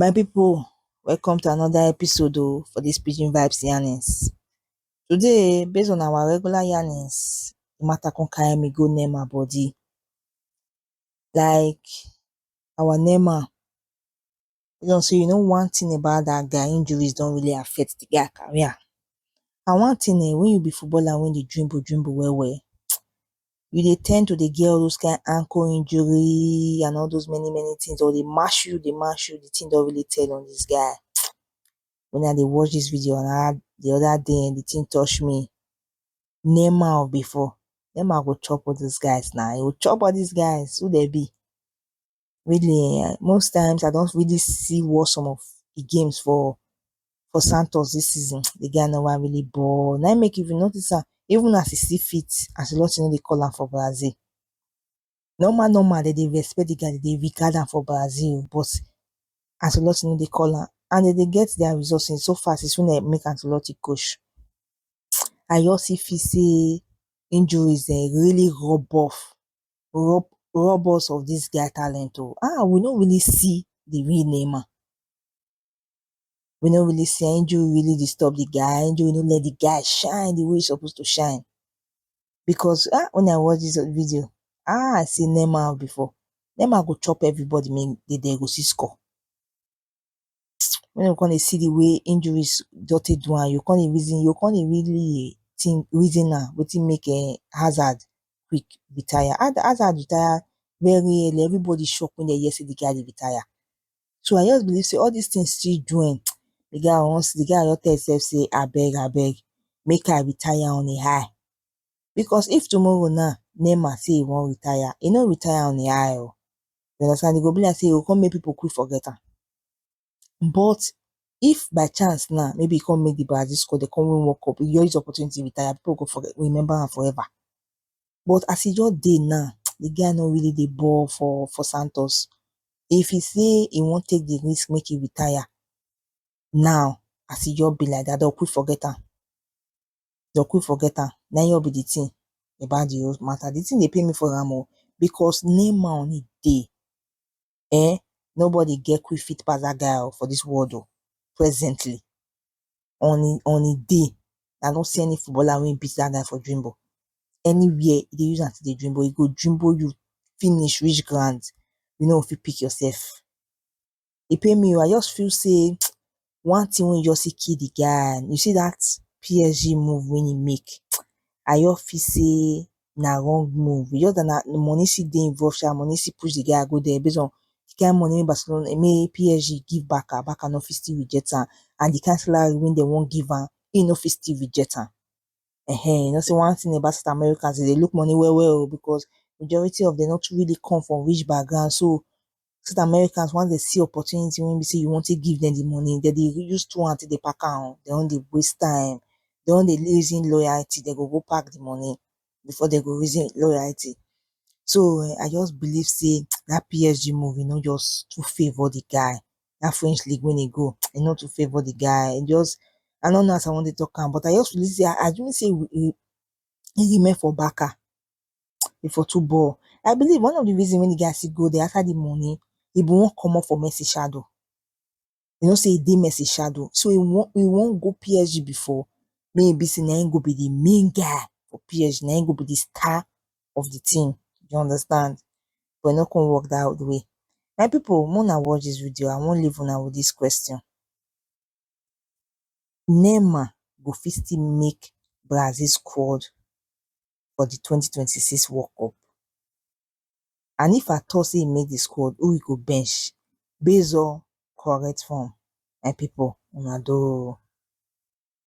My people, welcome to another episode for this Pidgin Vibes yarnings. Today, based on our regular yarnings, the matter can carry me go near my body. Like our Nema, one thing about that guy, injuries don't really affect the guy career. And one thing, when you be footballer, when you dribble well, you dey tend to get all those kind ankle injury and all those many things, or they mash you, the thing don't really tell on this guy. When I dey watch this video and the other day and the thing touch me, Neymar of before, Neymar go chop all these guys now. He will chop all these guys. Who they be? Really, most times I don't really see watch some of the games for Santos this season. The guy no one really ball. Now make you notice even as he see fit, as a lot they call him for Brazil. Normal, they respect the guy, they regard him for Brazil, but as a lot they call him, and they get their results in so fast. It's when they make Ancelotti coach. I also feel say injuries really rob us of this guy talent. We don't really see the real Neymar. We don't really see injury really disturb the guy. Injury don't let the guy shine the way he's supposed to shine. Because when I watch this video, I see Neymar before. Neymar go chop everybody, they go see score. When you can't see the way injuries dotted one, you can't really think reason wetin make Hazard quick retire. Hazard retire very early. Everybody shocked when they hear say the guy dey retire. So I just believe say all these things still join. The guy just tell himself say abeg, make I retire on a high. Because if tomorrow now Neymar say he won't retire, he no retire on a high. You understand? He go be like say he go come make people quick forget am. But if by chance now maybe he can't make the Brazil score, they come win World Cup, he use opportunity to retire, people go remember him forever. But as he just dey now, the guy not really the ball for Santos. If he say he won't take the risk, make he retire now, as he just be like that, they'll quick forget him. Now you'll be the thing about the whole matter. The thing they pay me for Ramo because Neymar on it day. Nobody get quick fit pass that guy for this world presently. On a day, I don't see any footballer win beat that guy for Dreambo. Anywhere they use until the Dreambo, he go Dreambo you finish reach grand. You know if you pick yourself. He pay me, I just feel say one thing when you just see kill the guy. You see that PSG move when he make. I just feel say na wrong move. Just that money see dey involved, money see push the guy go there based on the kind money Barcelona may PSG give back no fit still reject am, and the kind salary when they won't give am, he no fit still reject am. Say one thing about South Americans, they look money well because majority of them not really come from rich background. So South Americans, once they see opportunity, when we say you want to give them the money, they use two until they pack out. They don't waste time. They don't losing loyalty. They go pack the money before they go raising loyalty. So I just believe say that PSG move, just to favor the guy. That French league when he go, not to favor the guy. I don't know as I want to talk about, but I just believe say I don't say he meant for Barca before two ball. I believe one of the reasons when the guy see go there after the money, he won't come up for Messi shadow. Say he did Messi shadow. So he won't go PSG before. Maybe say now go be the main guy for PSG. Now go be the star of the team. You understand? But not gonna work that way. My people, when I watch this video, I won't leave now with this question. Neymar go fit still make Brazil squad for the 2026 World Cup. And if I thought say he make the squad, who he go bench based on correct form. My people, una do.